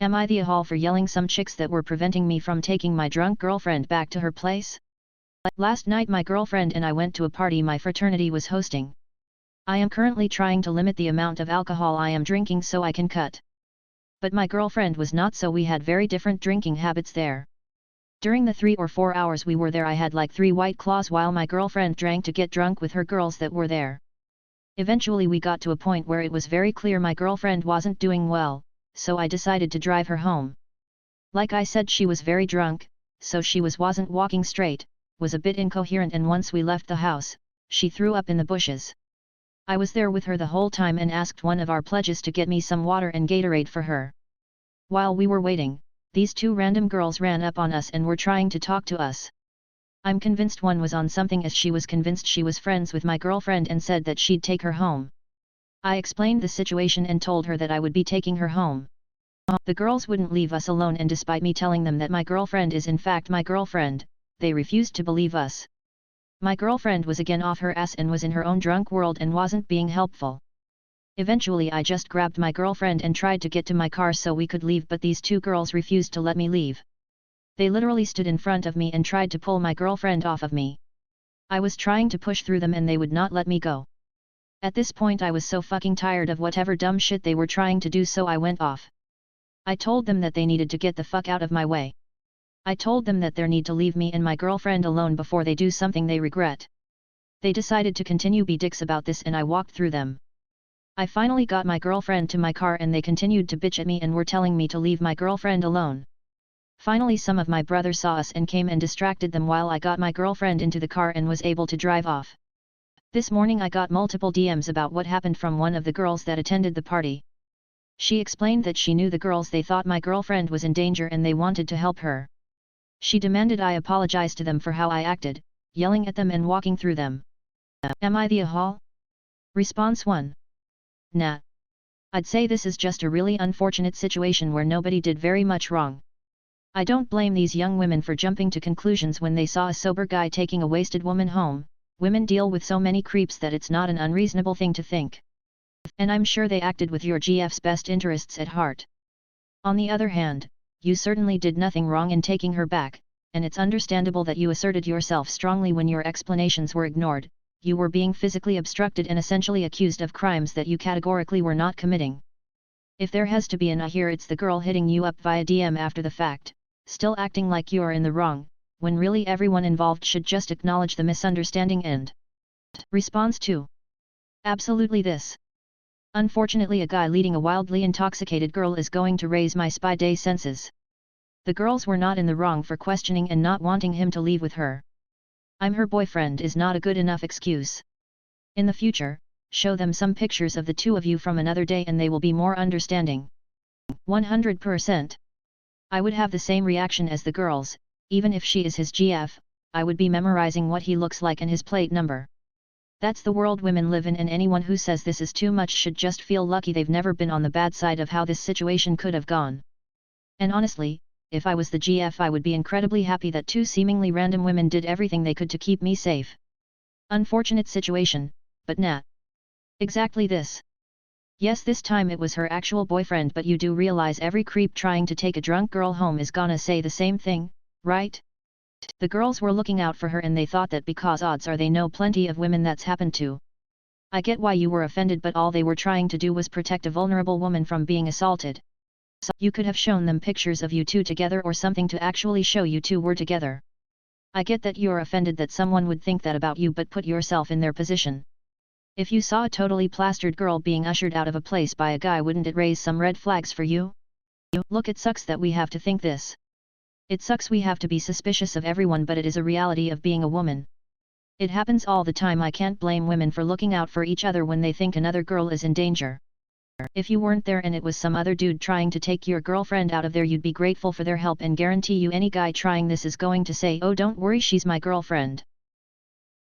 Am I the a-hole for yelling some chicks that were preventing me from taking my drunk girlfriend back to her place? Last night my girlfriend and I went to a party my fraternity was hosting. I am currently trying to limit the amount of alcohol I am drinking so I can cut. But my girlfriend was not, so we had very different drinking habits there. During the 3 or 4 hours we were there I had like 3 White Claws while my girlfriend drank to get drunk with her girls that were there. Eventually we got to a point where it was very clear my girlfriend wasn't doing well, so I decided to drive her home. Like I said, she was very drunk, so she wasn't walking straight, was a bit incoherent, and once we left the house, she threw up in the bushes. I was there with her the whole time and asked one of our pledges to get me some water and Gatorade for her. While we were waiting, these 2 random girls ran up on us and were trying to talk to us. I'm convinced one was on something, as she was convinced she was friends with my girlfriend and said that she'd take her home. I explained the situation and told her that I would be taking her home. The girls wouldn't leave us alone, and despite me telling them that my girlfriend is in fact my girlfriend, they refused to believe us. My girlfriend was again off her ass and was in her own drunk world and wasn't being helpful. Eventually I just grabbed my girlfriend and tried to get to my car so we could leave, but these 2 girls refused to let me leave. They literally stood in front of me and tried to pull my girlfriend off of me. I was trying to push through them and they would not let me go. At this point I was so fucking tired of whatever dumb shit they were trying to do, so I went off. I told them that they needed to get the fuck out of my way. I told them that they need to leave me and my girlfriend alone before they do something they regret. They decided to continue be dicks about this and I walked through them. I finally got my girlfriend to my car and they continued to bitch at me and were telling me to leave my girlfriend alone. Finally some of my brothers saw us and came and distracted them while I got my girlfriend into the car and was able to drive off. This morning I got multiple DMs about what happened from one of the girls that attended the party. She explained that she knew the girls, they thought my girlfriend was in danger and they wanted to help her. She demanded I apologize to them for how I acted, yelling at them and walking through them. Am I the a-hole? Response 1. Nah. I'd say this is just a really unfortunate situation where nobody did very much wrong. I don't blame these young women for jumping to conclusions when they saw a sober guy taking a wasted woman home. Women deal with so many creeps that it's not an unreasonable thing to think. And I'm sure they acted with your GF's best interests at heart. On the other hand, you certainly did nothing wrong in taking her back, and it's understandable that you asserted yourself strongly when your explanations were ignored. You were being physically obstructed and essentially accused of crimes that you categorically were not committing. If there has to be an here, it's the girl hitting you up via DM after the fact, still acting like you're in the wrong, when really everyone involved should just acknowledge the misunderstanding and. Response 2. Absolutely this. Unfortunately a guy leading a wildly intoxicated girl is going to raise my spy day senses. The girls were not in the wrong for questioning and not wanting him to leave with her. I'm her boyfriend is not a good enough excuse. In the future, show them some pictures of the 2 of you from another day and they will be more understanding. 100%. I would have the same reaction as the girls. Even if she is his GF, I would be memorizing what he looks like and his plate number. That's the world women live in, and anyone who says this is too much should just feel lucky they've never been on the bad side of how this situation could have gone. And honestly, if I was the GF I would be incredibly happy that 2 seemingly random women did everything they could to keep me safe. Unfortunate situation, but nah. Exactly this. Yes, this time it was her actual boyfriend, but you do realize every creep trying to take a drunk girl home is gonna say the same thing, right? The girls were looking out for her and they thought that because odds are they know plenty of women that's happened to. I get why you were offended, but all they were trying to do was protect a vulnerable woman from being assaulted. So you could have shown them pictures of you 2 together or something to actually show you 2 were together. I get that you're offended that someone would think that about you, but put yourself in their position. If you saw a totally plastered girl being ushered out of a place by a guy, wouldn't it raise some red flags for you? Look, it sucks that we have to think this. It sucks we have to be suspicious of everyone, but it is a reality of being a woman. It happens all the time. I can't blame women for looking out for each other when they think another girl is in danger. If you weren't there and it was some other dude trying to take your girlfriend out of there, you'd be grateful for their help, and guarantee you any guy trying this is going to say, "Oh, don't worry, she's my girlfriend."